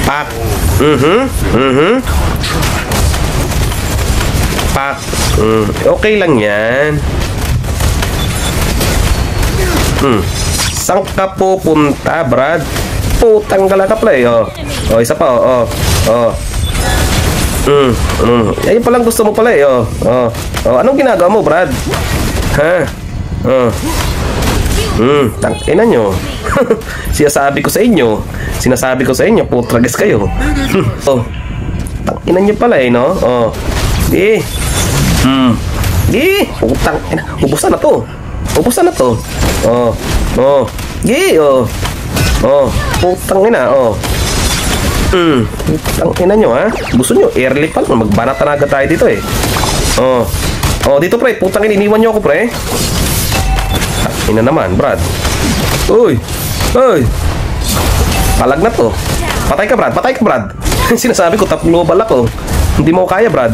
Pak. Pak. Okay lang yan. Saan ka pupunta, Brad? Putang gala ka play, oh. Oh, isa pa, oh. Oh. Ayun palang gusto mo pala, eh, oh. Oh. Oh, anong ginagawa mo, Brad? Ha? Oh. Tangina nyo. Sinasabi ko sa inyo, putragas kayo. Oh. Tangina nyo pala, eh, no? Oh. Di. Di. Putang ina. Ubusan na to. Oh. Oh. Di, oh. Oh. Putang ina, oh. Putang ina nyo, ha? Gusto nyo, early pa lang. Magbanatan na agad tayo dito, eh. Oh. Oh, dito, pre. Putang ina, iniwan nyo ako, pre. Ina naman, Brad. Uy. Uy. Palag na to. Patay ka, Brad. Sinasabi ko, top global ako. Hindi mo kaya, Brad.